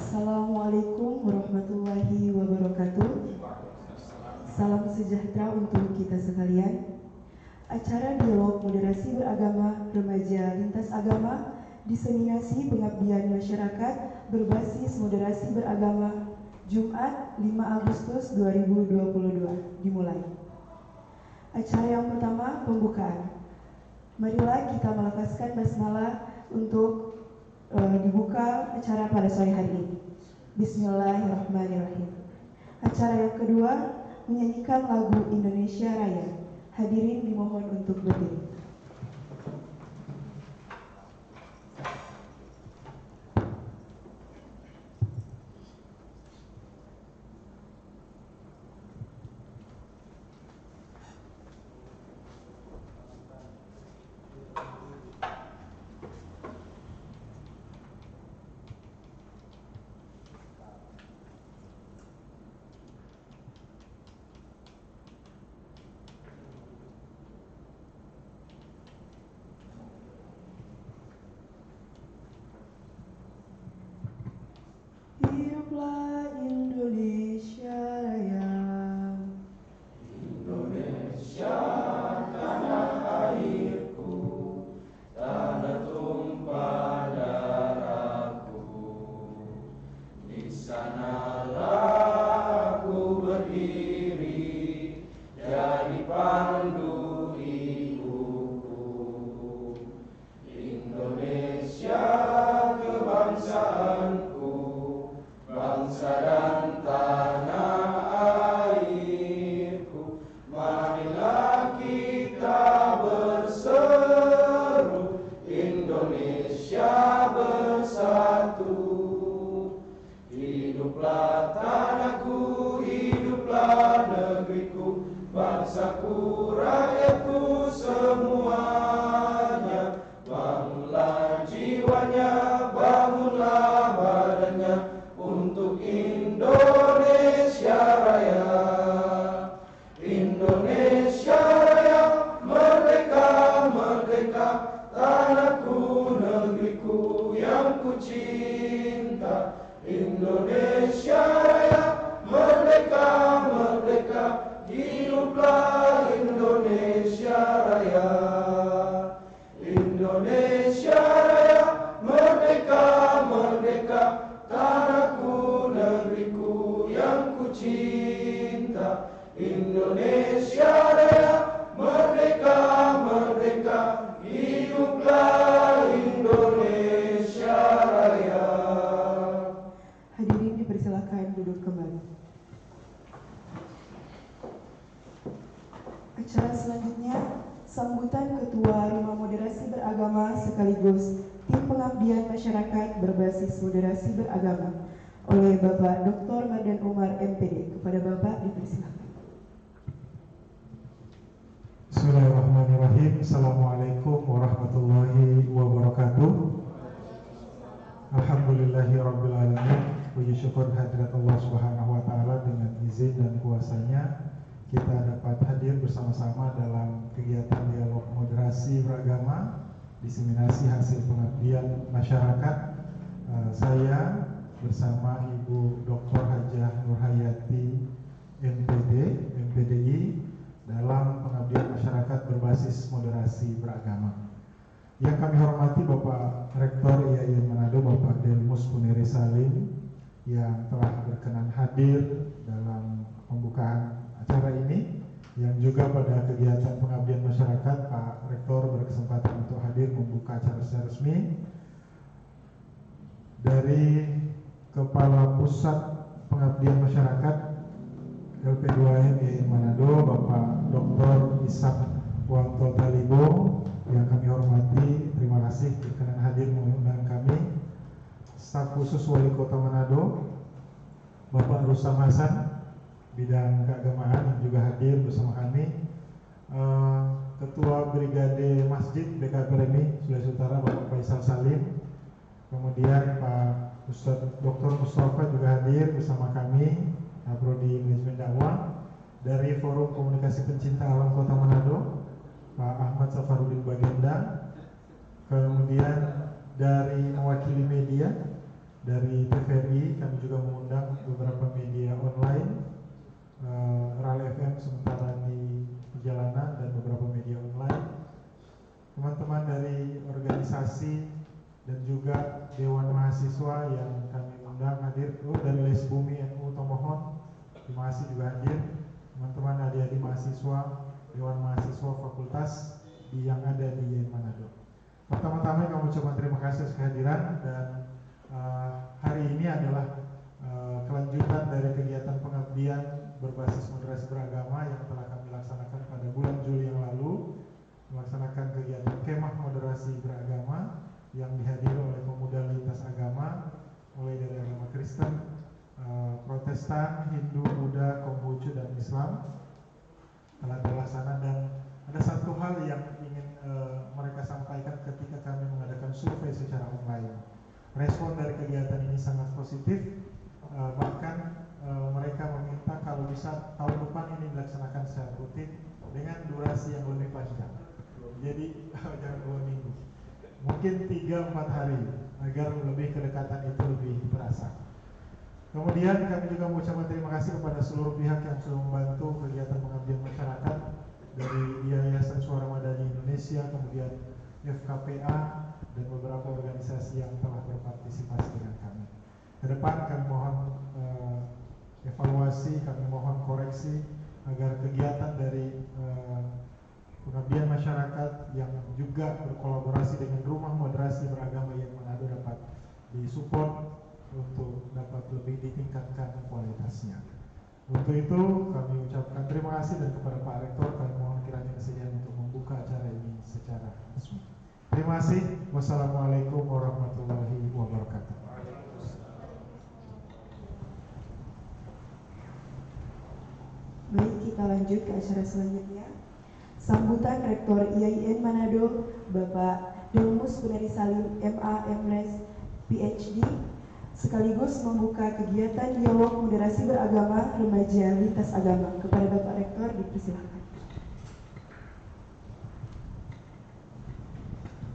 Assalamualaikum warahmatullahi wabarakatuh. Salam sejahtera untuk kita sekalian. Acara dialog moderasi beragama remaja lintas agama, diseminasi pengabdian masyarakat berbasis moderasi beragama, Jumat 5 Agustus 2022 dimulai. Acara yang pertama, pembukaan. Marilah kita melafazkan basmalah untuk dibuka acara pada sore hari ini. Bismillahirrahmanirrahim. Acara yang kedua, menyanyikan lagu Indonesia Raya. Hadirin dimohon untuk berdiri. Hiduplah Indonesia Raya. Indonesia tanah airku, tanah tumpah darahku. Di sanalah aku berdiri, jadi pandu ibuku. Indonesia kebangsaanku, bangsa dan tanah airku. Marilah kita berseru, Indonesia bersatu. Hiduplah tanahku, hiduplah negeriku, bangsaku, rakyatku semuanya. Bangunlah jiwanya, bangunlah badannya, untuk Indonesia Raya. Indonesia Raya, merdeka, merdeka, tanahku, negeriku yang ku cinta. Indonesia Raya, merdeka, merdeka, hiduplah Indonesia Raya. Indonesia Raya, merdeka, merdeka, tanahku, negeriku yang ku cinta. Indonesia Raya, merdeka, merdeka, hiduplah Indonesia Raya. Hadirin dipersilakan duduk kembali. Acara selanjutnya, sambutan Ketua Rumah Moderasi Beragama sekaligus Tim Pengabdian Masyarakat berbasis moderasi beragama oleh Bapak Dr. Mardan Umar MPD. Kepada Bapak dipersilakan. Bismillahirrahmanirrahim. Assalamualaikum warahmatullahi wabarakatuh. Alhamdulillahirabbil alamin. Puji syukur hadirat Allah Subhanahu wa taala, dengan izin dan kuasanya kita dapat hadir bersama-sama dalam kegiatan dialog moderasi beragama, diseminasi hasil pengabdian masyarakat. Saya bersama Ibu Dr. Hajah Nurhayati MPD, MPDI dalam pengabdian masyarakat berbasis moderasi beragama. Yang kami hormati Bapak Rektor IAIN Manado, Bapak Delmus Puneri Salim, yang telah berkenan hadir dalam pembukaan acara ini, yang juga pada kegiatan pengabdian masyarakat Pak Rektor berkesempatan untuk hadir membuka acara secara resmi. Dari Kepala Pusat Pengabdian Masyarakat LP2M IAIN Manado, Bapak Dr. Ishak Wanto Talibo, yang kami hormati, terima kasih berkenan hadir mengundang kami. Staf khusus Wali Kota Manado, Bapak Rustam Hasan, bidang keagamaan, yang juga hadir bersama kami. Ketua Brigade Masjid BKP Remi Sulawesi Utara, Bapak Faisal Salim. Kemudian Pak Ustadz Dr. Mustafa juga hadir bersama kami, Prodi Manajemen Dakwah. Dari Forum Komunikasi Pencinta Alam Kota Manado, Pak Ahmad Safarudin Bagenda. Kemudian dari mewakili media dari TVRI kami juga mengundang beberapa media online, RAL FM sementara di perjalanan dan beberapa media online, teman-teman dari organisasi dan juga Dewan Mahasiswa yang kami undang hadir, dari Les Bumi NU Tomohon, terima kasih juga hadir, teman-teman adik-adik mahasiswa, Dewan Mahasiswa Fakultas yang ada di IAIN Manado. Pertama-tama kami ucapkan terima kasih atas kehadiran, dan hari ini adalah kelanjutan dari kegiatan pengabdian berbasis moderasi beragama yang telah kami laksanakan pada bulan Juli yang lalu, melaksanakan kegiatan kemah moderasi beragama yang dihadiri oleh pemuda lintas agama, mulai dari agama Kristen, Protestan, Hindu, Buddha, Konghucu, dan Islam telah terlaksana. Dan ada satu hal yang ingin mereka sampaikan ketika kami mengadakan survei secara online. Respon dari kegiatan ini sangat positif, bahkan mereka meminta kalau bisa tahun depan ini dilaksanakan secara rutin dengan durasi yang lebih panjang. Jadi jangan 2 minggu, mungkin 3-4 hari, agar lebih kedekatan itu lebih terasa. Kemudian kami juga mengucapkan terima kasih kepada seluruh pihak yang sudah membantu kegiatan pengabdian masyarakat, dari Yayasan Suara Madani Indonesia, kemudian FKPA, dan beberapa organisasi yang telah berpartisipasi dengan kami. Kedepan kami mohon evaluasi, kami mohon koreksi agar kegiatan dari pengabdian masyarakat yang juga berkolaborasi dengan Rumah Moderasi Beragama yang Manado dapat disupport untuk dapat lebih ditingkatkan kualitasnya. Untuk itu kami ucapkan terima kasih, dan kepada Pak Rektor kami mohon kiranya kesediaan untuk membuka acara ini secara resmi. Terima kasih. Wassalamualaikum warahmatullahi wabarakatuh. Baik, kita lanjut ke acara selanjutnya. Sambutan Rektor IAIN Manado, Bapak Delmus Gunadi Salim, MA, MLes, PhD, sekaligus membuka kegiatan dialog moderasi beragama remaja lintas agama. Kepada Bapak Rektor dipersilakan.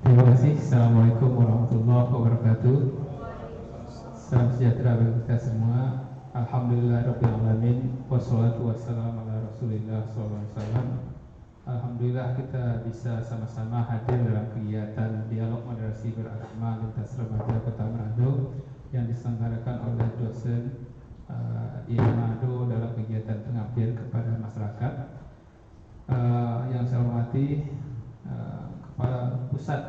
Terima kasih. Assalamualaikum warahmatullahi wabarakatuh. Salam sejahtera bagi kita semua. Alhamdulillahirrabbilalamin. Wassalatu wassalamu ala rasulillah SAW. Alhamdulillah kita bisa sama-sama hadir dalam kegiatan dialog moderasi beragama lintas remaja Kota Manado yang diselenggarakan oleh dosen IAIN Manado dalam kegiatan pengabdian kepada masyarakat. Yang saya hormati Kepala Pusat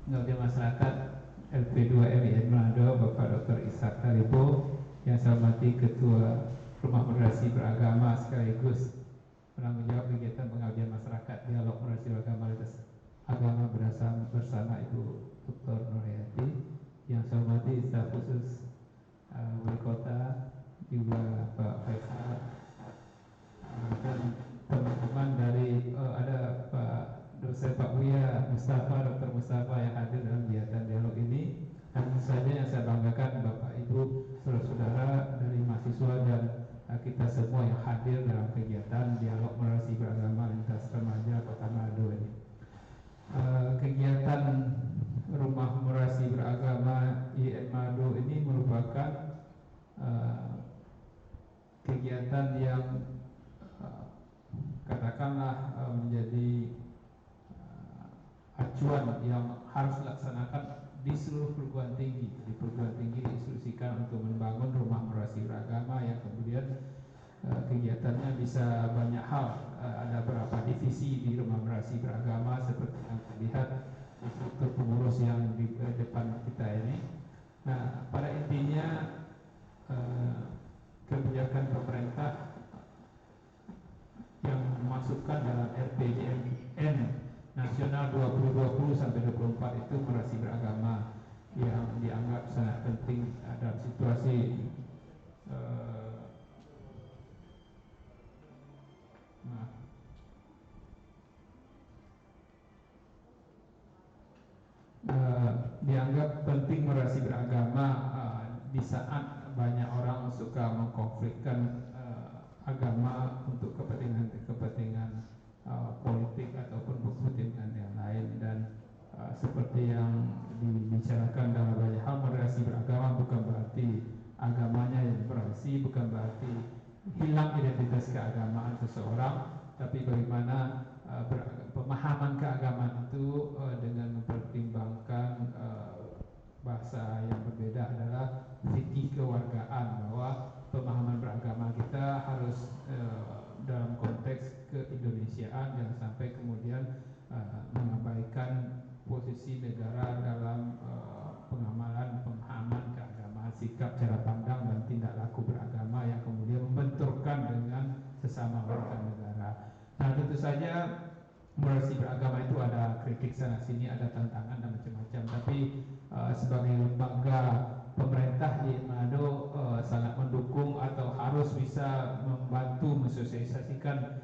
Pengabdian Masyarakat LP2M IAIN Manado, Bapak Dr. Ishak Taribo. Yang saya hormati Ketua Rumah Moderasi Beragama sekaligus penanggung jawab kegiatan pengabdian masyarakat dialog moderasi beragama lintas agama bersama Ibu Dr. Nurhayati. Yang saya hormati staf khusus Wali Kota, juga Pak Faisal, dan teman-teman dari ada Pak dosen Pak Buya Mustafa, Dr. Mustafa yang hadir dalam kegiatan dialog ini. Dan tentu saja yang saya banggakan Bapak Ibu, saudara-saudara dari mahasiswa dan kita semua yang hadir dalam kegiatan dialog moderasi beragama lintas remaja Kota Manado ini. Kegiatan Rumah Moderasi Beragama IAIN Manado ini merupakan kegiatan yang katakanlah menjadi acuan yang harus dilaksanakan di seluruh perguruan tinggi. Di perguruan tinggi diinstruksikan untuk membangun rumah moderasi beragama yang kemudian kegiatannya bisa banyak hal. Ada beberapa divisi di rumah moderasi beragama seperti yang terlihat di struktur pengurus yang di depan kita ini. Nah, pada intinya kebijakan pemerintah yang memasukkan dalam RPJMN Nasional 2020 sampai 24 itu moderasi beragama yang dianggap sangat penting dalam situasi dianggap penting moderasi beragama di saat banyak orang suka mengkonflikkan agama untuk kepentingan politik ataupun kepentingan yang lain. Dan seperti yang dibicarakan dalam banyak hal, moderasi beragama bukan berarti agamanya yang berasi, bukan berarti hilang identitas keagamaan seseorang, tapi bagaimana pemahaman keagamaan itu dengan mempertimbangkan bahasa yang berbeda adalah fikih kewargaan, bahwa pemahaman beragama kita harus dalam konteks keindonesiaan, jangan sampai kemudian mengabaikan posisi negara dalam pengamalan pemahaman keagamaan, sikap, cara pandang dan tindak laku beragama yang kemudian membenturkan dengan sesama warga negara. Nah, tentu saja moderasi beragama itu ada kritik sana sini, ada tantangan dan macam-macam, tapi sebagai lembaga pemerintah di Manado sangat mendukung atau harus bisa membantu mensosialisasikan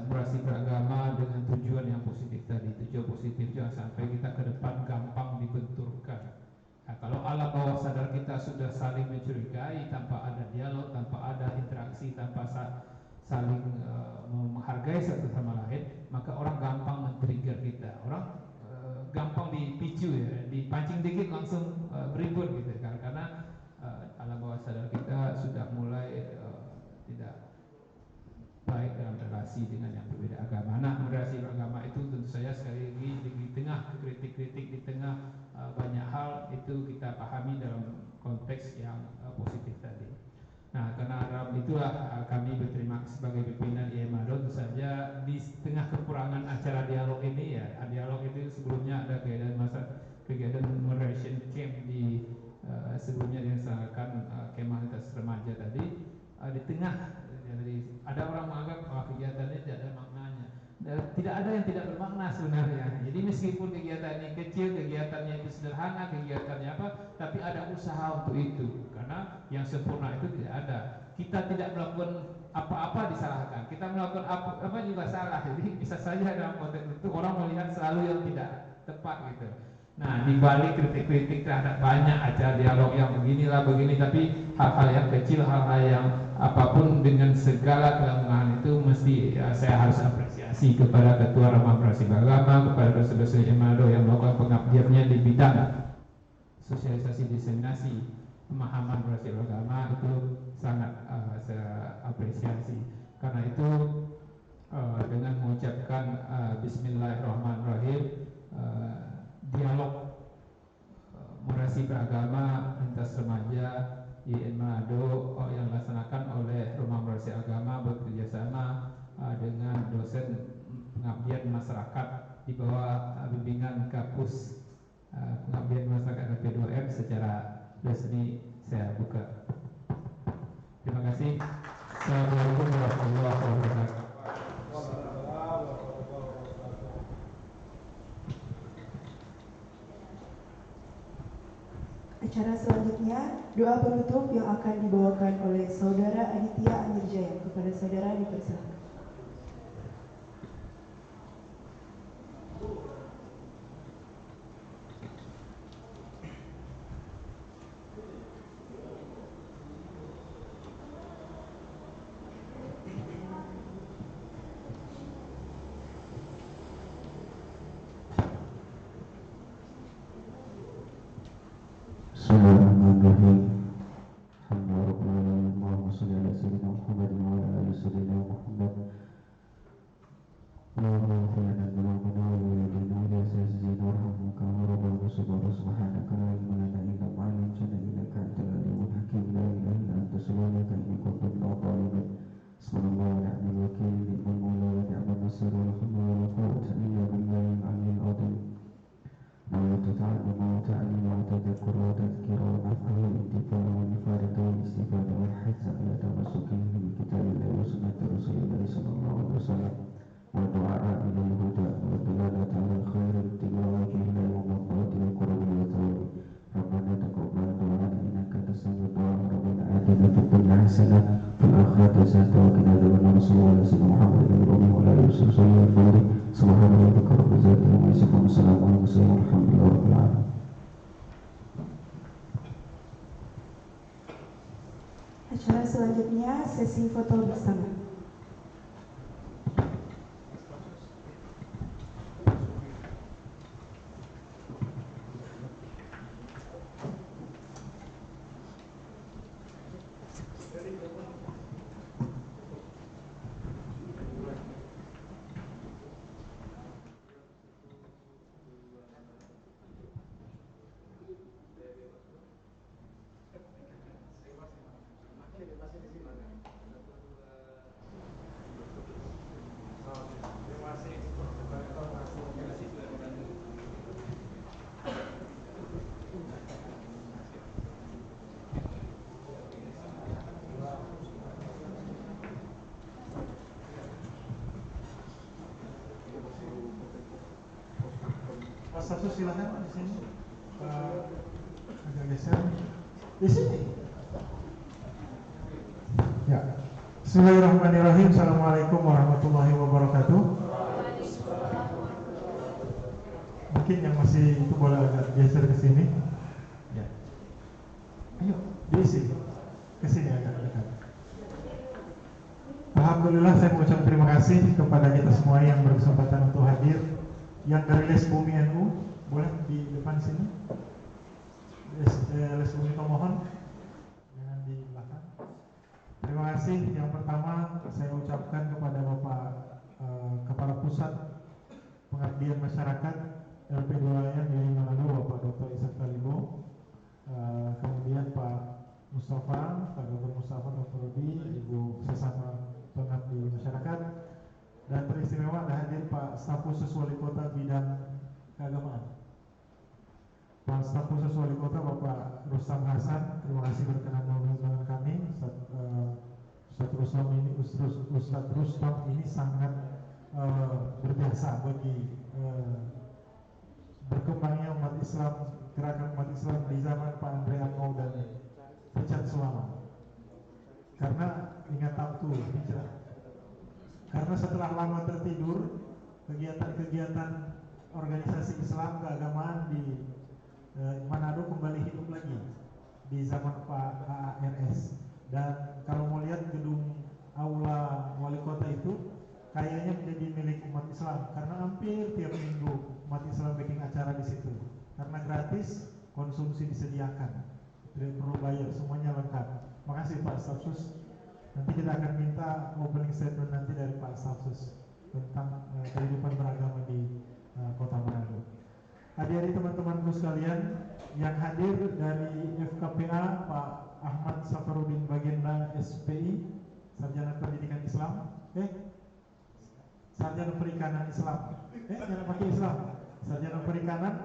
moderasi beragama dengan tujuan yang positif tadi. Tujuan positif jangan sampai kita ke depan gampang dibenturkan. Nah, kalau alam bawah sadar kita sudah saling mencurigai tanpa ada dialog, tanpa ada interaksi, tanpa saling menghargai satu sama lain, maka orang gampang men-trigger kita. Orang gampang dipicu ya, dipancing dikit langsung beribut gitu, karena alam bawah sadar kita sudah mulai tidak baik dalam relasi dengan yang berbeda agama. Nah, moderasi beragama itu tentu saja sekali lagi di tengah kritik-kritik, di tengah banyak hal itu kita pahami dalam konteks yang positif tadi. Nah, karena dalam itulah kami berterima sebagai pimpinan IMADO, tentu saja di tengah kekurangan acara dialog ini ya, dialog itu sebelumnya ada kegiatan moderation camp di sebelumnya dilaksanakan kemah remaja tadi. Di tengah jadi ada orang menganggap kegiatannya tidak ada maknanya. Tidak ada yang tidak bermakna sebenarnya. Jadi meskipun kegiatannya kecil, kegiatannya itu sederhana, kegiatannya apa, tapi ada usaha untuk itu. Karena yang sempurna itu tidak ada. Kita tidak melakukan apa-apa disalahkan. Kita melakukan apa juga salah. Jadi bisa saja dalam konteks itu orang melihat selalu yang tidak tepat gitu. Nah, di balik kritik-kritik terhadap banyak acara dialog yang beginilah begini, tapi hal-hal yang kecil, hal-hal yang apapun dengan segala kelemahan itu mesti saya harus apresiasi kepada Ketua Rumah Moderasi Beragama, kepada dosen-dosen IMADO yang melakukan pengabdiannya di bidang sosialisasi diseminasi pemahaman moderasi beragama, itu sangat saya apresiasi. Karena itu dengan mengucapkan Bismillahirrahmanirrahim, dialog moderasi beragama lintas remaja IN Manado yang dilaksanakan oleh Rumah Moderasi Agama bekerjasama dengan dosen pengabdian masyarakat di bawah bimbingan Kapus Pengabdian Masyarakat LP2M secara resmi saya buka. Terima kasih. Assalamualaikum warahmatullahi wabarakatuh. Acara selanjutnya, doa penutup yang akan dibawakan oleh Saudara Aditya Amirjaya. Kepada saudara dipersilakan. Bismillahirrahmanirrahim. Alhamdulillah, Allahumma shalli ala sayyidina Muhammad wa ala ali sayyidina Muhammad. Allahumma fa'alna bima qadara wa yadina wa sayyidina warhamka wa rabbana subhanaka la ilma lana illa ma 'allamtana innaka antal alimul hakim. La ilaha illa anta subhanaka inni kuntu minadh dhalimin. Bismillahirrahmanirrahim. Wa ni'mal wakeel, ni'mal mawla wa ni'man nasir, wa la hawla wa la quwwata illa billahil 'aliyyil 'azim. وتتعلم وتعلم وتذكر وتذكر ونفعه الانتفاع والإفادة والاستفادة والحث على تمسكه بكتاب الله وسنة رسول الله صلى الله عليه وسلم والدعاء إلى الهدى والدلالة على الخير ابتغاء وجه الله ومرضاته والقرب والتوبة. ربنا تقبل دعاءنا إنك أنت السميع الدعاء. ربنا آتنا في الدنيا حسنة وفي الآخرة حسنة وقنا عذاب النار. صلى الله عليه وسلم محمد بن إبراهيم وعلى آله وصحبه وسلم. سبحان ربك رب العزة عما يصفون وسلام على المرسلين والحمد لله رب العالمين. Acara selanjutnya sesi foto bersama. Stafsus silakan di sini. Agak geser. Di sini. Ya. Bismillahirrahmanirrahim. Assalamualaikum warahmatullahi wabarakatuh. Mungkin yang masih itu boleh agak geser ke sini. Ya. Ayo, diisi ke sini agak dekat. Alhamdulillah saya mengucapkan terima kasih kepada kita semua yang berkesempatan untuk hadir. Yang dari Les Bumi NU, boleh di depan sini. Les Bumi Tomohon, jangan di belakang. Terima kasih. Yang pertama saya ucapkan kepada Bapak Kepala Pusat Pengabdian Masyarakat LP Wilayah Yai Manado, Bapak Dr. Ishak Talibo, kemudian Pak Mustafa, Pak Dr. Mustafa Dr. Rudi, Ibu sesama pengabdi masyarakat, dan teristimewa ada hadir Pak Staf Khusus Wali Kota Bidang Keagamaan, Pak Staf Khusus Wali Kota Bapak Rustam Hasan. Terima kasih berkenan mengunjungi kami. Ustadz Rustam ini sangat berjasa bagi berkembangnya umat Islam, gerakan umat Islam di zaman Pak Andre Angau dan Richard Sulama. Karena ingat waktu hijrah. Karena setelah lama tertidur, kegiatan-kegiatan organisasi Islam keagamaan di Manado kembali hidup lagi di zaman Pak ARS. Dan kalau mau lihat gedung aula wali kota itu kayaknya menjadi milik umat Islam karena hampir tiap minggu umat Islam bikin acara di situ. Karena gratis, konsumsi disediakan, tidak perlu bayar, semuanya lengkap. Makasih Pak Stafsus. Nanti kita akan minta opening statement nanti dari Pak Stafsus tentang kehidupan beragama di Kota Manado. Adik-adik teman-temanku sekalian yang hadir dari FKPA, Pak Ahmad Safarudin Bagenda SPI, Sarjana Pendidikan Islam, Sarjana Perikanan Islam, jangan pakai Islam, Sarjana Perikanan.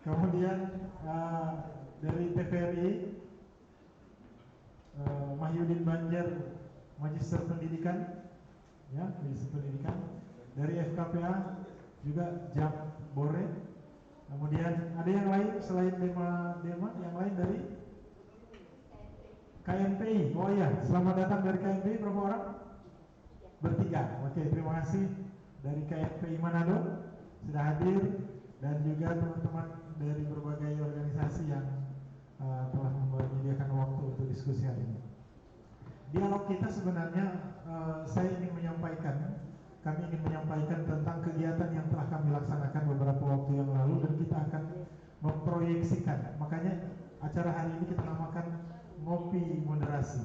Kemudian dari TVRI, Mahyudin Banjar, Magister Pendidikan, ya, Magister Pendidikan. Dari FKPA juga Jam Bore. Kemudian ada yang lain selain Dema yang lain dari KNPI. Oh iya, selamat datang dari KNPI. Berapa orang? Bertiga. Oke, terima kasih dari KNPI Manado sudah hadir, dan juga teman-teman dari berbagai organisasi yang telah menyediakan waktu untuk diskusi hari ini. Dialog kita sebenarnya kami ingin menyampaikan tentang kegiatan yang telah kami laksanakan beberapa waktu yang lalu, dan kita akan memproyeksikan. Makanya acara hari ini kita namakan Ngopi Moderasi,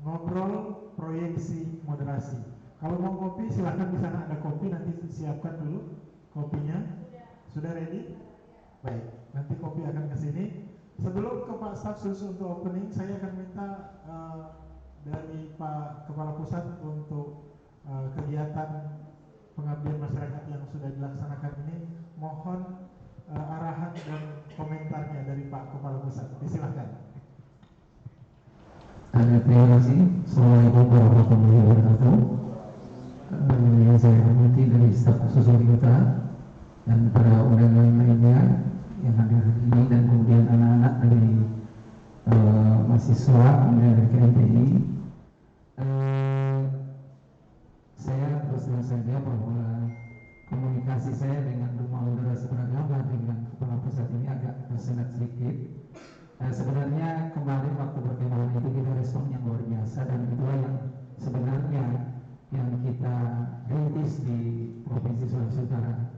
ngobrol proyeksi moderasi. Kalau mau kopi silahkan, di sana ada kopi, nanti siapkan dulu kopinya. Sudah ready? Baik, nanti kopi akan ke sini. Sebelum ke Pak Stafsus untuk opening, saya akan minta dari Pak Kepala Pusat untuk kegiatan pengabdian masyarakat yang sudah dilaksanakan ini, mohon arahan dan komentarnya dari Pak Kepala Pusat. Silakan. Terima kasih. Assalamualaikum warahmatullahi wabarakatuh. Yang saya hormati dari staf khusus wali kota dan para undangan lainnya yang hadir hari ini, dan kemudian anak-anak dari mahasiswa kemudian dari KNPI. Saya terus terang saja bahwa komunikasi saya dengan Rumah Moderasi Beragama dengan Kepala Pusat ini agak tersendat sedikit. Sebenarnya kemarin waktu pertemuan itu kita respon yang luar biasa, dan itulah yang sebenarnya yang kita rintis di Provinsi Sulawesi Utara.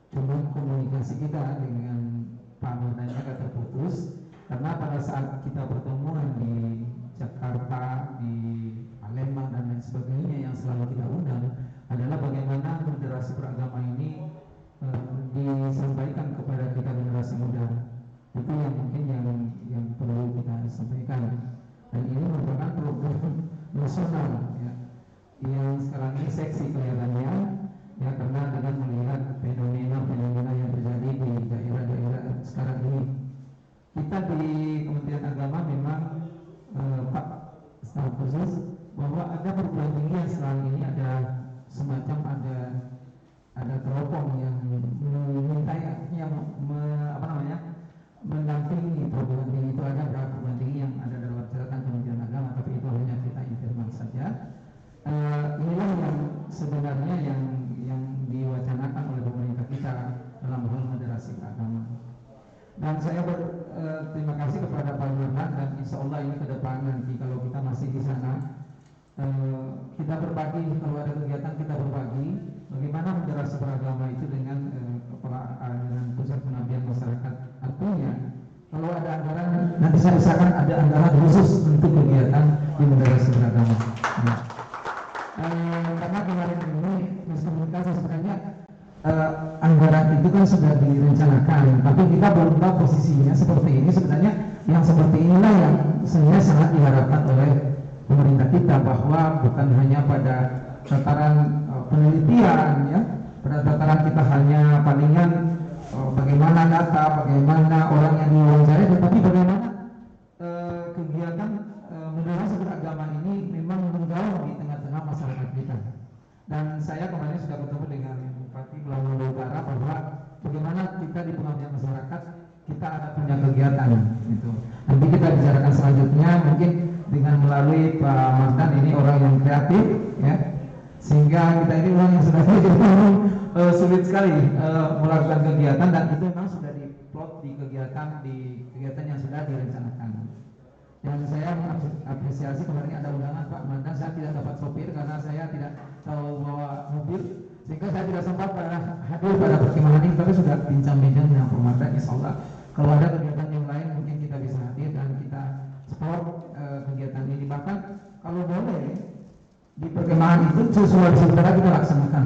Cuma komunikasi kita dengan Pak Mardhani agak terputus karena pada saat kita pertemuan di Jakarta, di Palembang dan lain sebagainya yang selalu kita undang adalah bagaimana moderasi beragama ini disampaikan kepada kita generasi muda. Itu yang mungkin yang perlu kita sampaikan, dan ini merupakan program nasional ya, yang sekarang ini seksi kelihatannya ya, karena dengan melihat fenomena yang terjadi di daerah-daerah sekarang ini. Kita di Kementerian Agama memang Dan saya berterima kasih kepada Pak Nurhan, dan insya Allah ini ke depan nanti kalau kita masih di sana, kita berbagi, kalau ada kegiatan kita berbagi bagaimana moderasi beragama itu dengan pusat pengabdian masyarakat. Artinya kalau ada anggaran, nanti saya usahakan ada anggaran khusus untuk kegiatan di moderasi beragama. Ya. Karena kemarin ini miskomunikasi sebenarnya anggaran itu kan sudah direncanakan, tapi kita belum tahu posisinya seperti ini. Sebenarnya yang seperti inilah yang sebenarnya sangat diharapkan oleh pemerintah kita, bahwa bukan hanya pada tataran penelitian, ya, pada tataran kita hanya palingan bagaimana data, bagaimana orang yang diwawancarai, tetapi bagaimana kegiatan moderasi beragama ini memang menggaung di tengah-tengah masyarakat kita. Dan saya kemarin sudah bertemu dengan Bupati Belawan Utara bahwa bagaimana kita di pengabdian masyarakat kita ada punya kegiatan gitu. Nanti kita bicarakan selanjutnya mungkin dengan melalui Pak Mardan, ini orang yang kreatif, ya, sehingga kita ini orang yang sudah sulit sekali melakukan kegiatan, dan itu memang sudah diplot di kegiatan yang sudah direncanakan. Dan saya mengapresiasi kemarin ada undangan Pak Mardan. Saya tidak dapat sopir karena saya tidak tahu bawa mobil, sehingga saya tidak sempat hadir pada perkemahan ini, tapi sudah bincang-bincang dengan Pak Mardan. Insya Allah kalau ada kegiatan yang lain mungkin kita bisa hadir dan kita support kegiatan ini. Bahkan kalau boleh di perkemahan itu sesuai saudara kita laksanakan.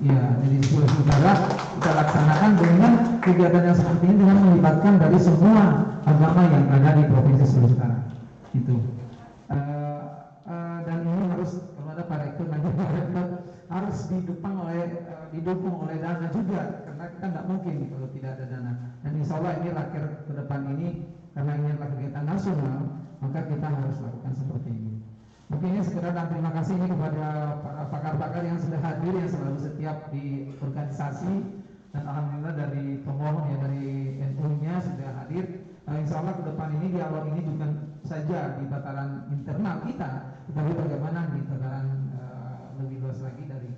Ya, jadi sesuai saudara kita laksanakan dengan kegiatan yang seperti ini, dengan melibatkan dari semua agama yang ada di Provinsi Sulawesi Utara. Itu. Dan ini harus, kalau ada Pak Rektor nanti Pak Rektor harus didukung oleh dana juga, karena kita tidak mungkin kalau tidak ada dana. Dan insya Allah ini raker ke depan ini, karena ini adalah kegiatan nasional, maka kita harus lakukan seperti ini. Mungkin ini sekedar, dan terima kasih ini kepada para pakar-pakar yang sudah hadir, yang selalu setiap di organisasi, dan alhamdulillah dari pemohon ya, dari NU-nya sudah hadir. Insya Allah ke depan ini dialog ini bukan saja di tataran internal kita, tetapi bagaimana di tataran lebih luas lagi dari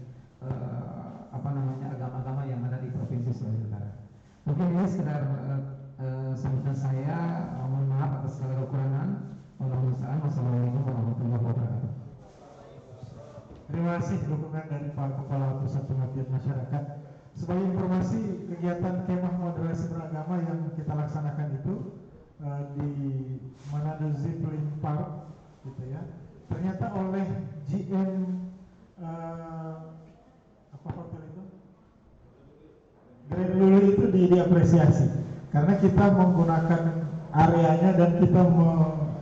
agama-agama yang ada di Provinsi Sulawesi Utara. Mungkin ini sekedar sambutan saya. Mohon maaf atas segala kekurangan. Wassalamualaikum warahmatullahi wabarakatuh. Terima kasih dukungan dari Pak Kepala Pusat Pengabdian Masyarakat. Sebagai informasi, kegiatan kemah moderasi beragama yang kita laksanakan itu di Manado Zipline Park, gitu ya. Ternyata oleh GM apa hotel itu? Grand Lulu itu diapresiasi karena kita menggunakan areanya dan kita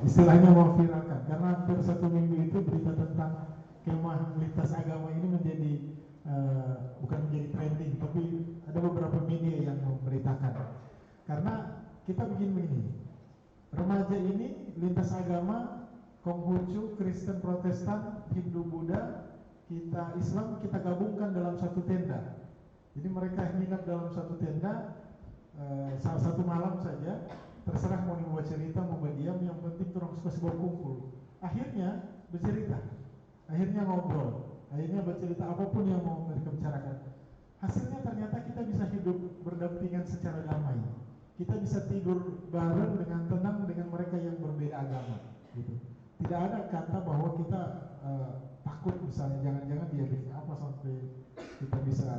istilahnya memviralkan, karena hampir 1 minggu itu berita tentang kemah lintas agama ini menjadi bukan menjadi trending, tapi ada beberapa media yang memberitakan. Karena kita begini, remaja ini lintas agama, Konghucu, Kristen, Protestan, Hindu, Buddha, kita Islam, kita gabungkan dalam satu tenda. Jadi mereka nginap dalam satu tenda salah satu malam saja. Terserah mau dibawa cerita, mau diam, yang penting terus berkumpul. Akhirnya bercerita, akhirnya ngobrol, akhirnya bercerita apapun yang mau mereka bicarakan. Hasilnya ternyata kita bisa hidup berdampingan secara damai. Kita bisa tidur bareng dengan tenang dengan mereka yang berbeda agama. Gitu. Tidak ada kata bahwa kita takut misalnya, jangan-jangan dia bikin apa sampai kita bisa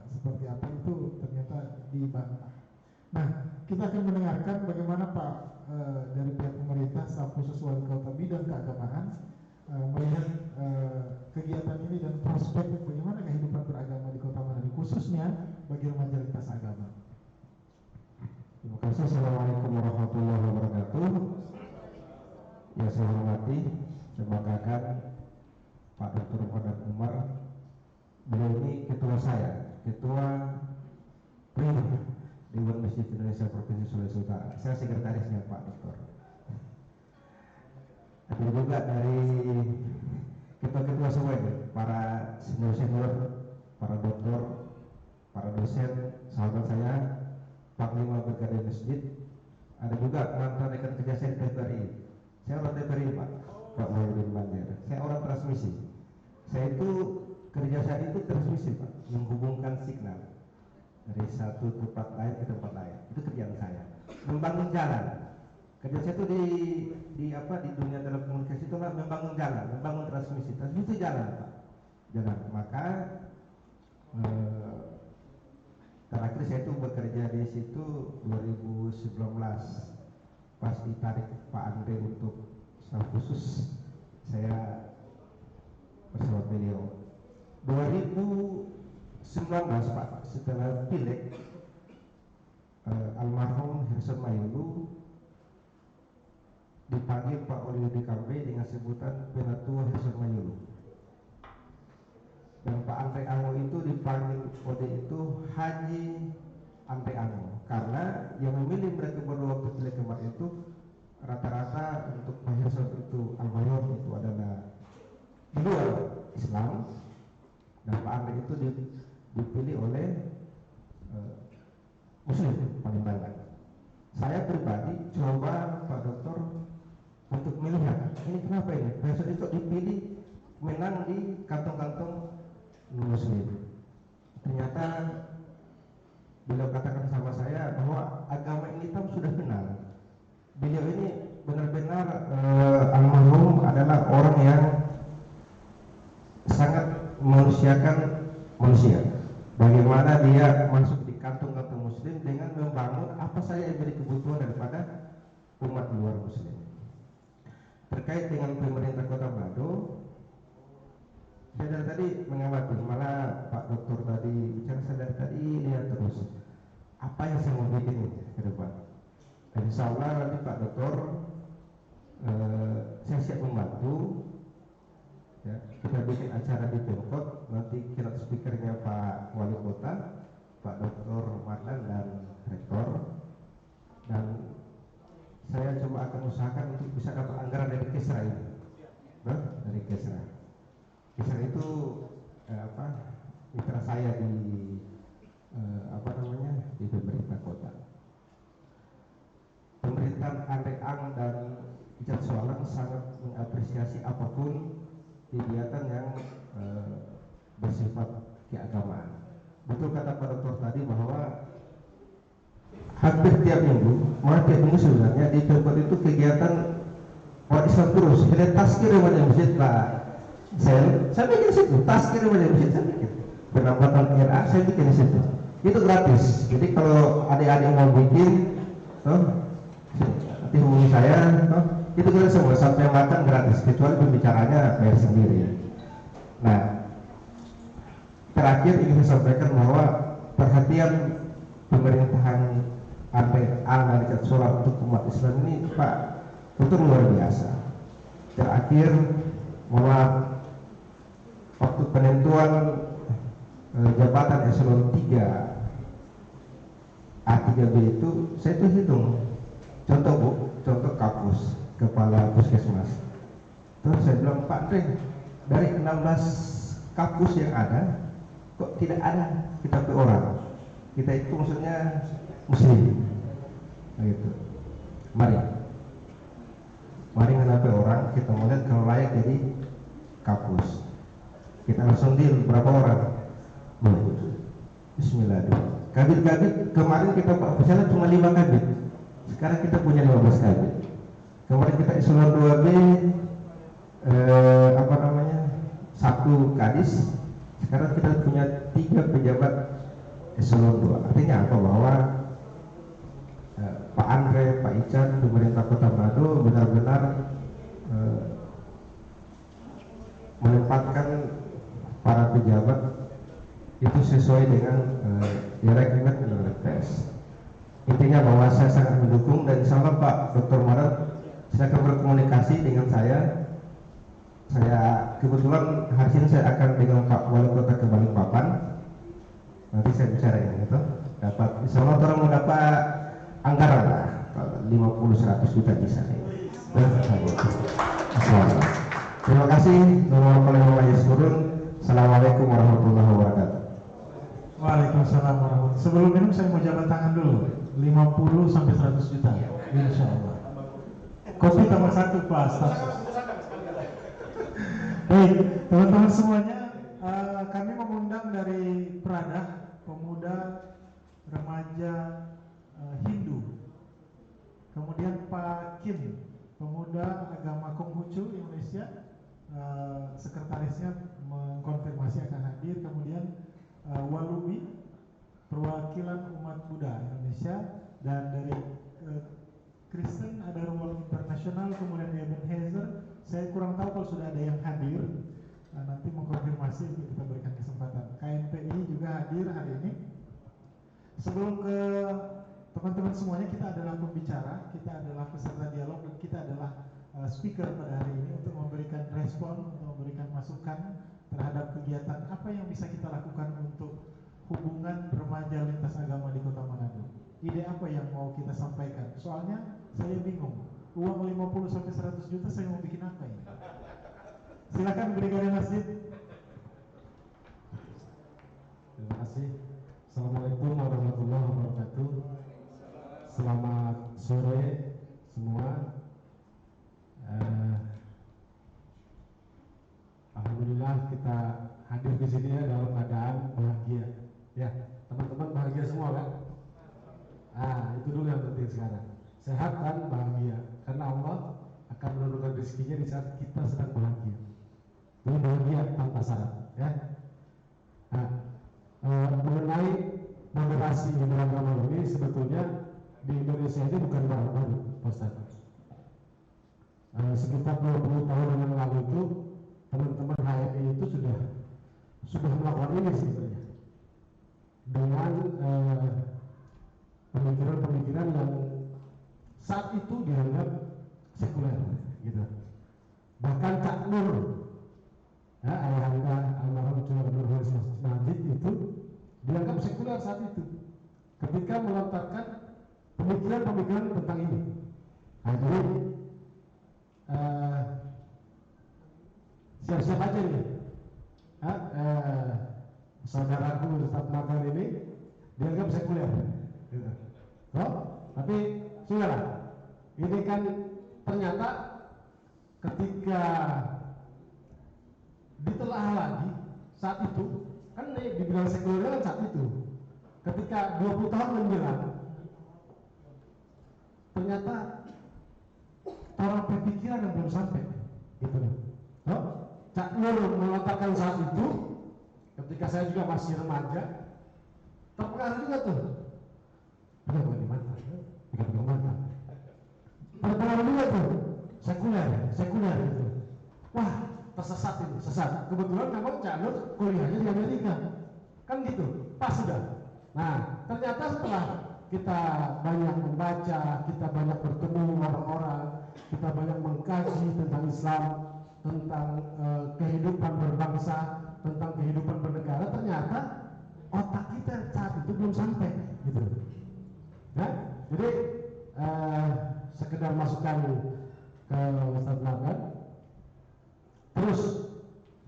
seperti apa, itu ternyata dibantah. Nah, kita akan mendengarkan bagaimana Pak dari pihak pemerintah, staf khusus wali kota bidang keagamaan melihat kegiatan ini dan prospek bagaimana kehidupan beragama di Kota Manado, khususnya bagi remaja lintas agama. Terima kasih. Assalamualaikum warahmatullahi wabarakatuh. Ya, saya hormati dan banggakan Pak Dr. Muhammad Umar. Beliau ini ketua saya, ketua Prima Dewan Masjid Indonesia Provinsi Sulawesi Utara. Saya sekretarisnya Pak Dokter. Ada juga dari ketua-ketua semua ini, para senior-senior, para doktor, para dosen, sahabat saya, Panglima Brigade Masjid. Ada juga mantan rekan kerja saya di TVRI. Saya orang TVRI Pak Muhyiddin Banjir. Saya orang transmisi. Saya itu kerja saya itu transmisi Pak, menghubungkan signal dari satu tempat lain ke tempat lain. Itu kerjaan saya. membangun jalan. Kerja saya itu di dunia telekomunikasi itu membangun jalan, membangun transmisi itu jalan, Pak. Jalan. Maka terakhir saya itu bekerja di situ 2019 pas ditarik Pak Andre untuk staf khusus, saya bersama beliau. 2019 Pak, setelah pileg almarhum Herson Mayulu dipanggil Pak Olio DKB dengan sebutan Penatua Herson Mayulu. Dan Pak Andre Ango itu dipanggil kode itu Haji Andre Ango, karena yang memilih mereka berdua waktu pileg kemarin itu rata-rata untuk Pak Herson itu almarhum itu adalah di luar Islam, dan Pak Andre itu dipilih oleh Muslim paling banyak. Saya pribadi coba Pak Dokter untuk melihat ini kenapa ini Herson itu dipilih menang di kantong-kantong Muslim. Ternyata beliau katakan sama saya bahwa agama ini tam sudah kenal. Beliau ini benar-benar almarhum adalah orang yang sangat memanusiakan manusia. Bagaimana dia masuk di kantong-kantong Muslim dengan membangun apa saja yang menjadi kebutuhan daripada umat luar Muslim. Terkait dengan pemerintah Kota Manado, saya dari tadi mengamati, malah Pak Dokter tadi bicara, saya dari tadi lihat terus apa yang saya mau bikin ke depan. Dan insya Allah nanti Pak Dokter saya siap membantu. Ya, kita bikin acara di Pemkot, nanti kira speakernya Pak Wali Kota, Pak Dr. Matan dan Rektor, dan saya coba akan usahakan untuk bisa dapat anggaran dari Kesra ini, dari Kesra. Kesra itu mitra saya di di pemerintah kota. Pemerintahan Andre Ang dan Icat Soalang sangat mengapresiasi apapun kegiatan yang bersifat keagamaan. Betul kata Pak Dokter tadi bahwa hampir tiap minggu, sebenarnya di tempat itu kegiatan orang Islam terus. Jadi taskir wajah masjid Pak. Saya bikin situ, taskir wajah masjid saya bikin. Penambatan RA saya bikin di situ. Itu gratis. Jadi kalau adik-adik mau bikin, nanti hubungi saya, itu kita semua sampai makan gratis, kecuali pembicaranya bayar sendiri. Nah, terakhir ingin saya sampaikan bahwa perhatian pemerintahan Andre Icat Soalang untuk umat Islam ini Pak itu luar biasa. Terakhir bahwa waktu penentuan jabatan eselon 3 A3B itu saya tuh hitung contoh kapus kepala puskesmas. Terus saya bilang, Pak Andre, dari 16 kapus yang ada kok tidak ada kita ke orang. Kita itu maksudnya Muslim. Begitu. Mari kenapa orang kita melihat kalau layak jadi kapus. Kita langsung deal berapa orang? Boleh. Bismillah dulu. Kabit kemarin kita misalnya cuma 5 kabit. Sekarang kita punya 15 kabit. Kemarin kita eselon 2B 1 kadis. Sekarang kita punya 3 pejabat eselon 2. Artinya apa? Bahwa Pak Andre, Pak Ican, pemerintah Kota Manado benar-benar menempatkan para pejabat itu sesuai dengan direktif dan tes. Intinya bahwa saya sangat mendukung, dan insya Allah Pak Dr. Maret saya akan berkomunikasi dengan saya. Saya kebetulan hari ini saya akan dengan Pak Wali Kota ke Balikpapan. Nanti saya bicara ini gitu. Dapat insya Allah orang mau dapat anggaran lah 50-100 juta bisa nih. Terima kasih. Assalamualaikum warahmatullahi wabarakatuh. Waalaikumsalam warahmatullahi wabarakatuh. Sebelum minum saya mau jabat tangan dulu. 50 sampai 100 juta. Insya Allah. Kopi tambah 1 Pak Staf. Baik, teman-teman semuanya, kami mengundang dari Prada, pemuda remaja Hindu Kim, pemuda agama Konghucu Indonesia, sekretarisnya mengkonfirmasi akan hadir. Kemudian Walubi, perwakilan umat Buddha Indonesia, dan dari Kristen ada Ruang Internasional, kemudian Ebenezer. Saya kurang tahu kalau sudah ada yang hadir. Nanti mengkonfirmasi untuk kita berikan kesempatan. KNPI juga hadir hari ini. Sebelum ke teman-teman semuanya, kita adalah pembicara, kita adalah peserta dialog, dan kita adalah speaker pada hari ini untuk memberikan respon, untuk memberikan masukan terhadap kegiatan apa yang bisa kita lakukan untuk hubungan remaja lintas agama di Kota Manado. Ide apa yang mau kita sampaikan? Soalnya saya bingung. Uang 50 sampai 100 juta saya mau bikin apa ini? Silakan Brigade Masjid. Terima kasih. Assalamualaikum warahmatullahi wabarakatuh. Selamat sore semua. Alhamdulillah kita hadir di sini ya dalam keadaan bahagia. Ya, teman-teman bahagia semua kan? Itu dulu yang penting sekarang. Sehat dan bahagia, karena Allah akan menurunkan rezekinya di saat kita sedang bahagia. Ini bahagia tanpa syarat, ya. Mengenai moderasi beragama ini, sebetulnya di Indonesia ini bukan baru, Pak Ustaz. Sekitar 20 tahun yang lalu itu teman-teman HMI itu sudah melakukan ini sebetulnya dengan pemikiran-pemikiran yang saat itu dianggap sekuler, gitu. Bahkan Cak Nur, ayahanda almarhum Cak Nur Najib itu dianggap sekuler saat itu, ketika melontarkan pemikiran-pemikiran tentang ini. Jadi siap-siap aja nih, saudaraku Ustaz Makan ini dianggap sekuler, gitu. Tapi sudahlah, ini kan ternyata ketika ditelaah lagi saat itu, kan dibilang sekuler kan saat itu, ketika 20 tahun menjelang, ternyata orang berpikiran yang belum sampai, gitu loh. Cak Nur melontarkan saat itu, ketika saya juga masih remaja, terpengaruh juga tuh. Pegang mata. Terpengaruh juga tuh, sekuler gitu. Wah, tersesat ini, sesat. Kebetulan memang Cak Nur kuliahnya di Amerika, kan gitu, pas sudah. Nah, ternyata setelah kita banyak membaca, kita banyak bertemu orang-orang, kita banyak mengkaji tentang Islam, tentang kehidupan berbangsa, tentang kehidupan bernegara, ternyata otak kita saat itu belum sampai, gitu. Nah, jadi sekedar masukan ke Ustaz Makan, terus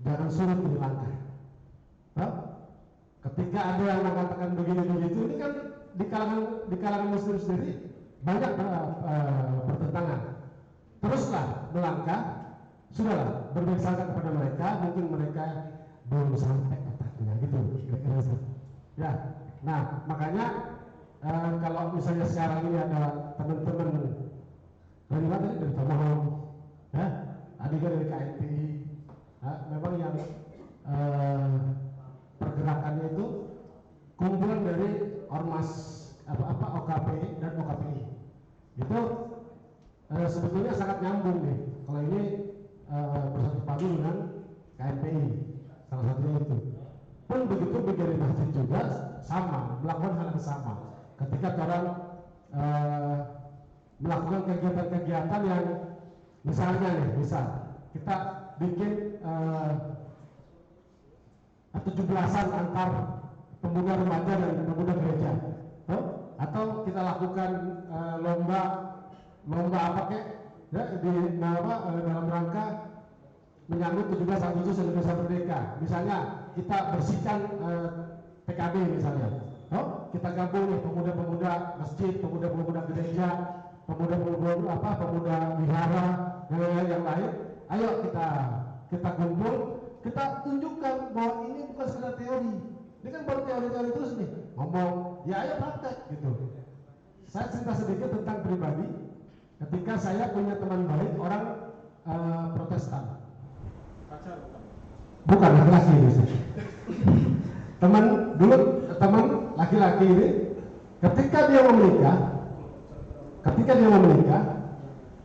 jangan surut ini langkah. Ketika ada yang mengatakan begini-begitu, ini kan di kalangan Muslim sendiri banyak pertentangan. Teruslah melangkah, sudahlah berbicara kepada mereka, mungkin mereka belum sampai otaknya, gitu. Ya, nah makanya kalau misalnya sekarang ini ada teman-teman dari mana, dari Tomahawk, ya, ada juga dari KNPI, memang yang pergerakannya itu kumpulan dari ormas OKP dan OKPI. Itu sebetulnya sangat nyambung nih. Kalau ini bersatu padu dengan KNPI, salah satunya itu. Pun begitu Brigade Masjid juga sama, melakukan hal yang sama. Ketika orang melakukan kegiatan-kegiatan yang misalnya nih, misal kita bikin 17-an antar pemuda remaja dan pemuda gereja, atau kita lakukan lomba apa kek, ya, dalam rangka menyambut 17 Agustus Indonesia Merdeka. Misalnya kita bersihkan PKB misalnya, kita gabung nih pemuda-pemuda masjid, pemuda-pemuda gereja, pemuda wihara, yang lain. Ayo kita kumpul, kita tunjukkan bahwa ini bukan sekedar teori. Ini kan baru teori-teori terus nih, ngomong, ya ayo praktek gitu. Saya cerita sedikit tentang pribadi. ketika saya punya teman baik orang Protestan. Bukan laki-laki ini. Teman laki-laki ini ketika dia mau menikah,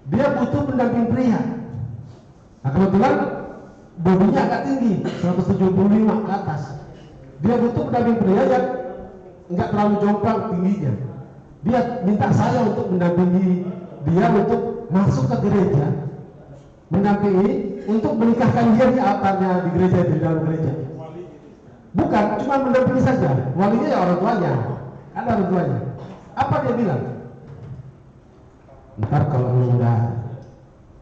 dia butuh pendamping pria. Nah kebetulan bodinya agak tinggi, 175 ke atas. Dia butuh pendamping pria yang nggak terlalu jomplang tingginya. Dia minta saya untuk mendampingi dia untuk masuk ke gereja, mendampingi untuk menikahkan dia di altarnya di gereja, di dalam gereja. Bukan cuma mendampingi saja, walinya ya orang tuanya, ada orang tuanya. Apa dia bilang? Ntar kalau lu udah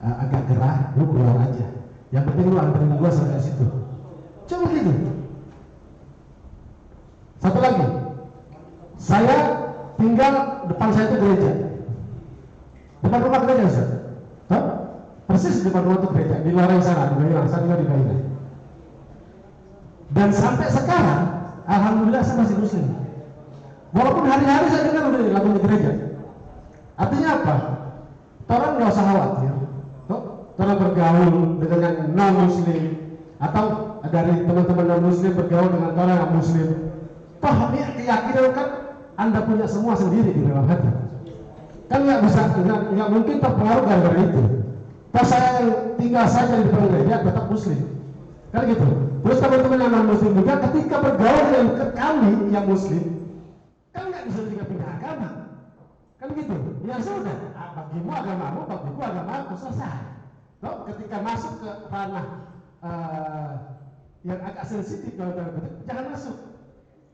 agak gerah, lu keluar aja. Yang penting lu anterin gua sampai situ. Coba gitu. Satu lagi, saya tinggal depan saya itu gereja, depan rumah gereja, Ustaz. Hah? Persis depan rumah itu gereja, di luar sana, di Bayiran, saya tinggal di Bayiran. Dan sampai sekarang, alhamdulillah saya masih muslim. Walaupun hari-hari saya dengar udah lagu di gereja. Artinya apa? Orang nggak usah khawatir. Orang bergaul dengan yang non muslim atau dari teman-teman non muslim bergaul dengan orang yang muslim. Toh ini keyakinan kan Anda punya semua sendiri di dalam hati. Kan nggak mungkin terpengaruh gara-gara itu. Toh saya yang tinggal saja di depan gereja tetap muslim. Kan gitu. Terus teman-teman yang non muslim juga ketika bergaul dengan kami yang muslim, kan nggak bisa juga pindah agama. Kan gitu. Ya sudah, bagimu agamamu, bagiku agamaku, selesai. Loh, ketika masuk ke ranah yang agak sensitif kalau jangan masuk,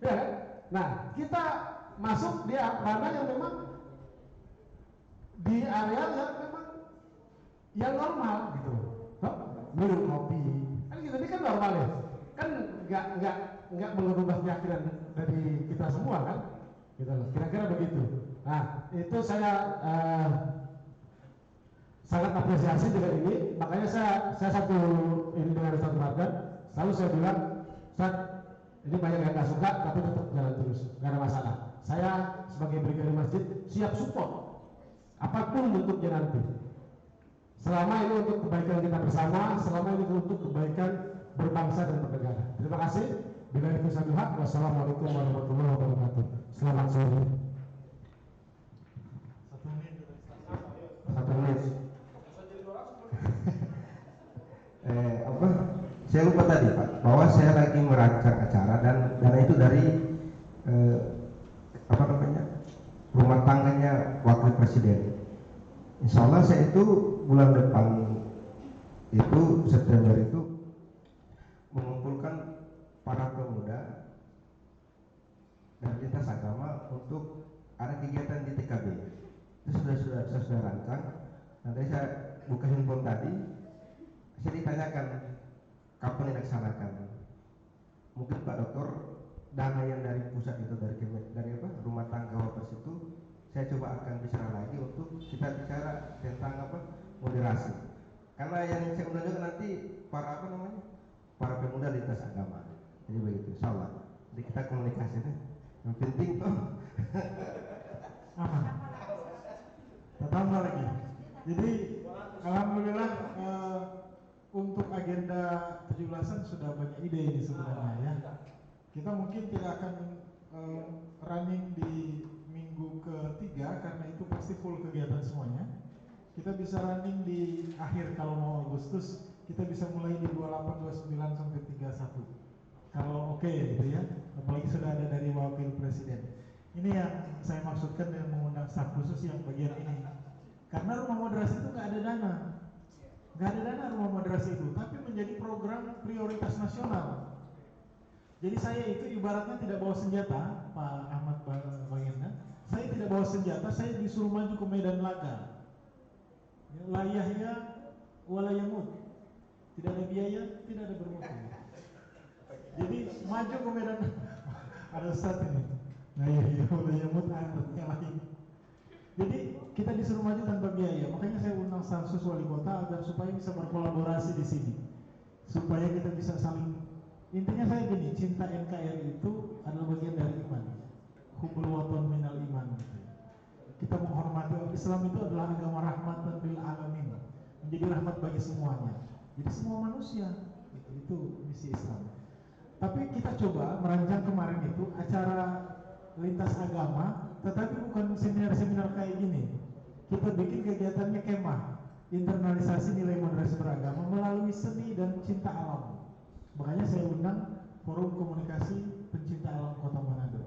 ya kan? Nah, kita masuk di ranah yang memang di area yang memang yang normal gitu. Loh, minum kopi, kan gitu, ini kan normal ya, kan nggak mengubah keyakinan dari kita semua kan, gitu loh. Kira-kira begitu. Nah, itu saya sangat apresiasi dengan ini, makanya saya satu ini dengan Ustaz Mardan, selalu saya bilang, Ustaz, ini banyak yang nggak suka, tapi tetap jalan terus, nggak ada masalah. Saya sebagai brigadir masjid siap support, apapun bentuknya nanti. Selama ini untuk kebaikan kita bersama, selama ini untuk kebaikan berbangsa dan bernegara. Terima kasih. Bila itu satu hak, wassalamualaikum warahmatullahi wabarakatuh. Selamat sore. Satu menit. Saya lupa tadi Pak, bahwa saya lagi merancang acara dan dana itu dari rumah tangganya wakil presiden. Insya Allah saya itu bulan depan itu September itu mengumpulkan para pemuda dan lintas agama untuk ada kegiatan di TKB. Itu sudah rancang. Nanti saya buka handphone tadi, saya ditanyakan kapan dilaksanakan. Mungkin Pak Dokter dana yang dari pusat itu dari rumah tangga Wapres itu saya coba akan bicara lagi untuk kita bicara tentang moderasi. Karena yang saya undang juga nanti para pemuda lintas agama. Jadi begitu, insyaallah. Jadi kita komunikasi deh. Yang penting tuh. Tambah lagi. Jadi alhamdulillah untuk agenda 17-an sudah banyak ide ini sebenarnya ya. Kita mungkin tidak akan running di minggu ketiga karena itu pasti full kegiatan semuanya. Kita bisa running di akhir kalau mau Agustus, kita bisa mulai di 28, 29 sampai 31. Kalau oke gitu ya. Apalagi sudah ada dari wakil presiden. Ini yang saya maksudkan dengan mengundang staf khusus yang bagian ini. Karena rumah moderasi itu nggak ada dana. Nggak ada dana rumah moderasi itu, tapi menjadi program prioritas nasional. Jadi saya itu ibaratnya tidak bawa senjata, Pak Ahmad Bagenda. Saya tidak bawa senjata, saya disuruh maju ke medan laga. La yahya wala yamut. Tidak ada biaya, tidak ada bermutu. Jadi maju ke medan. Ada Ustaz ini. La yahya wala yamut, artinya lain. Jadi kita disuruh maju tanpa biaya. Makanya saya undang staf wali kota agar supaya bisa berkolaborasi di sini, supaya kita bisa saling. Intinya saya gini, cinta NKRI itu adalah bagian dari iman. Hubbul waton minal iman. Kita menghormati Islam itu adalah agama rahmatan lil alamin, menjadi rahmat bagi semuanya. Jadi semua manusia, itu misi Islam. Tapi kita coba merancang kemarin itu acara lintas agama, tetapi bukan seminar-seminar kayak gini. Kita bikin kegiatannya kemah, internalisasi nilai moderasi beragama melalui seni dan cinta alam. Makanya saya undang Forum Komunikasi Pencinta Alam Kota Manado.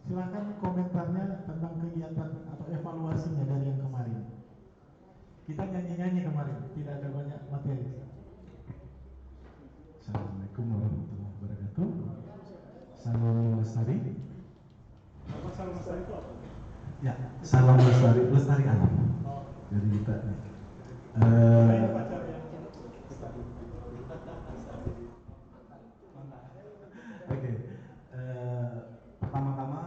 Silakan komentarnya tentang kegiatan atau evaluasinya dari yang kemarin. Kita nyanyi-nyanyi kemarin, tidak ada banyak materi. Assalamualaikum warahmatullahi wabarakatuh. Salam lestari. Salam lestari itu apa? Ya, salam lestari, lestari alam. Jadi kita Oke. Pertama-tama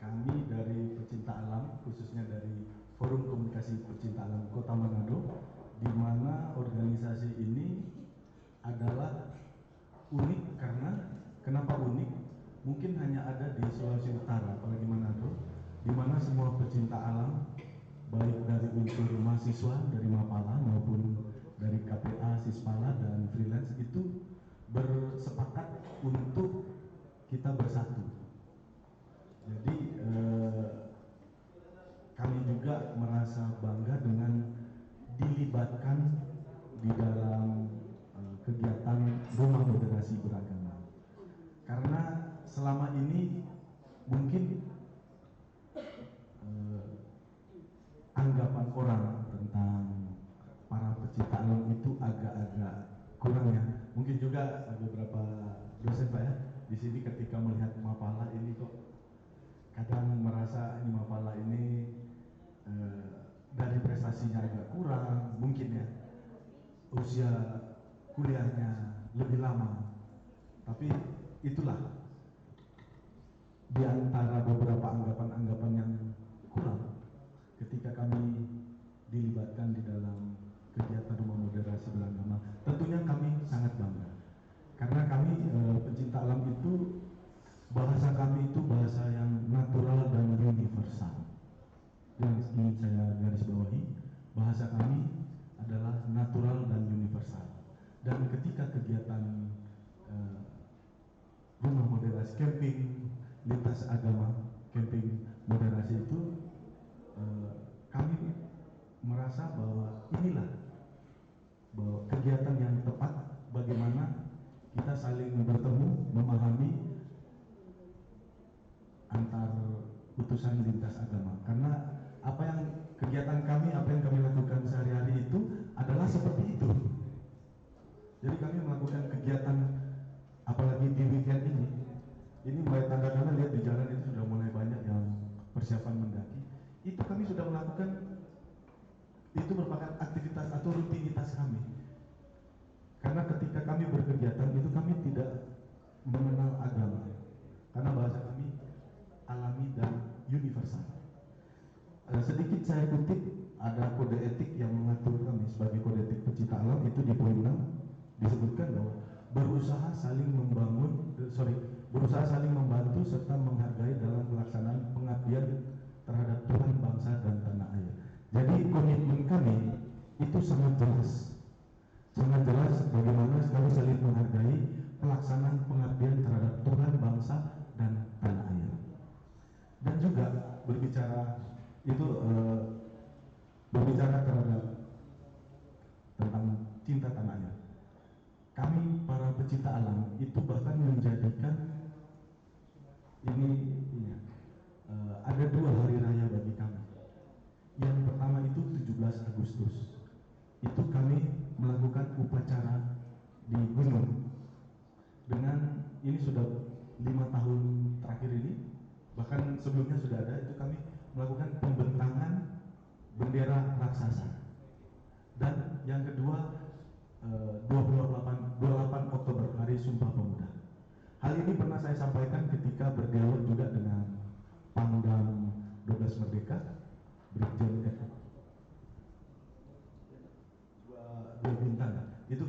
kami dari pecinta alam, khususnya dari Forum Komunikasi Pecinta Alam Kota Manado, di mana organisasi ini adalah unik. Karena kenapa unik? Mungkin hanya ada di Sulawesi Utara, apalagi Manado, di mana semua pecinta alam, baik dari unsur mahasiswa dari Mapala maupun dari KPA, Sispala dan freelance itu bersepakat untuk kita bersatu. Jadi kami juga merasa bangga dengan dilibatkan di dalam kegiatan Rumah Moderasi Beragama. Karena selama ini mungkin anggapan orang tentang para pecinta alam itu agak-agak kurang ya. Mungkin juga beberapa dosen Pak ya di sini ketika melihat Mapala ini kok kadang merasa ini Mapala ini dari prestasinya agak kurang, mungkin ya usia kuliahnya lebih lama. Tapi itulah di antara beberapa anggapan-anggapan yang kurang ketika kami dilibatkan di dalam kegiatan Rumah Moderasi Beragama. Tentunya kami sangat bangga karena kami pecinta alam itu, bahasa kami itu bahasa yang natural dan universal. Yang ingin saya garis bawahi, bahasa kami adalah natural dan universal. Dan ketika kegiatan Rumah Moderasi camping lintas agama, camping moderasi itu kami merasa bahwa inilah bahwa kegiatan yang tepat bagaimana kita saling bertemu, memahami antar utusan lintas agama. Karena apa yang kegiatan kami, apa yang kami lakukan sehari-hari itu adalah seperti itu. Jadi kami melakukan kegiatan, apalagi di weekend ini mulai tanda-tanda lihat di jalan itu sudah mulai banyak yang persiapan mendaki. Itu kami sudah melakukan, itu merupakan aktivitas atau rutinitas kami. Karena ketika kami berkegiatan itu kami tidak mengenal agama, karena bahasa kami alami dan universal. Sedikit saya kutip, ada kode etik yang mengatur kami sebagai kode etik pecinta alam. Itu di poin 6 disebutkan bahwa berusaha saling membantu serta menghargai dalam pelaksanaan pengabdian terhadap Tuhan, bangsa dan tanah air. Jadi komitmen kami itu sangat jelas bagaimana kami saling menghargai pelaksanaan pengabdian terhadap Tuhan, bangsa dan tanah air. Dan juga berbicara terhadap tentang cinta tanah air. Kami para pecinta alam itu bahkan menjadikan ada 2 hari raya bagi kami. Yang pertama itu 17 Agustus. Itu kami melakukan upacara di gunung. Dengan ini sudah 5 tahun terakhir ini, bahkan sebelumnya sudah ada, itu kami melakukan pembentangan bendera raksasa. Dan yang kedua 28 Oktober, Hari Sumpah Pemuda. Hal ini pernah saya sampaikan ketika berdialog juga dengan Pangdam 12 Merdeka, Brigjen dua bintang. Itu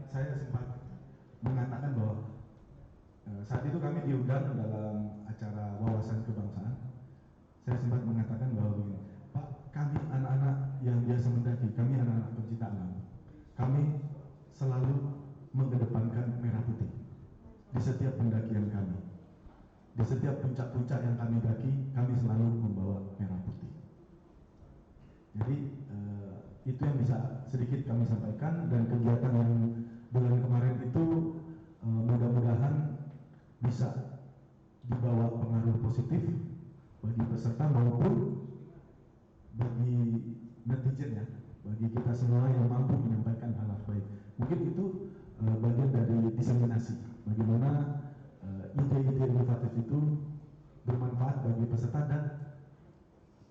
saya sempat mengatakan bahwa saat itu kami diundang dalam acara wawasan kebangsaan. Saya sempat mengatakan bahwa begini, Pak, kami setiap pendakian kami. Di setiap puncak-puncak yang kami daki, kami selalu membawa merah putih. Jadi itu yang bisa sedikit kami sampaikan, dan kegiatan yang bulan kemarin itu mudah-mudahan bisa dibawa pengaruh positif bagi peserta maupun bagi netizen ya, bagi kita semua yang mampu menyampaikan hal-hal baik. Mungkin itu bagian dari diseminasi, bagaimana ide-ide inovatif itu bermanfaat bagi peserta dan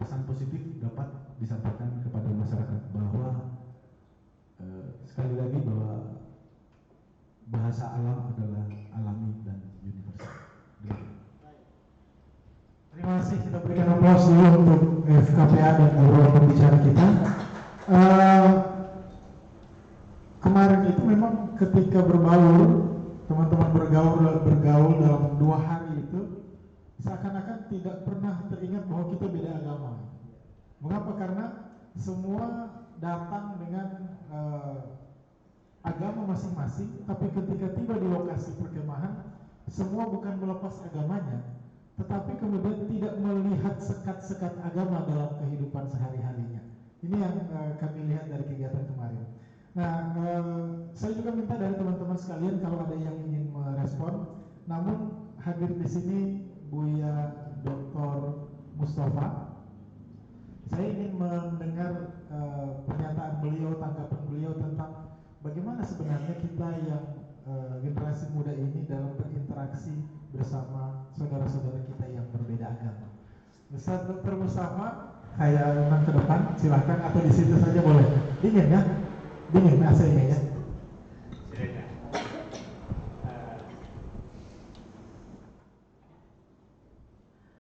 pesan positif dapat disampaikan kepada masyarakat bahwa sekali lagi bahwa bahasa alam adalah alami dan universal. Terima kasih, kita berikan aplaus dulu untuk FKPA dan beberapa pembicara kita. Kemarin itu memang ketika berbaur, teman-teman bergaul dalam 2 hari itu seakan-akan tidak pernah teringat bahwa kita beda agama. Mengapa? Karena semua datang dengan agama masing-masing, tapi ketika tiba di lokasi perkemahan, semua bukan melepas agamanya, tetapi kemudian tidak melihat sekat-sekat agama dalam kehidupan sehari-harinya. Ini yang kami lihat dari kegiatan kemarin. Nah, saya juga minta dari teman-teman sekalian kalau ada yang ingin merespon. Namun hadir di sini Buya Dr. Mustafa. Saya ingin mendengar pernyataan beliau, tanggapan beliau tentang bagaimana sebenarnya kita yang generasi muda ini dalam berinteraksi bersama saudara-saudara kita yang berbeda agama. Ustaz Dr. Mustafa, saya undang ke depan, silahkan, atau di situ saja boleh. Dingin ya? Dingin AC-nya ya?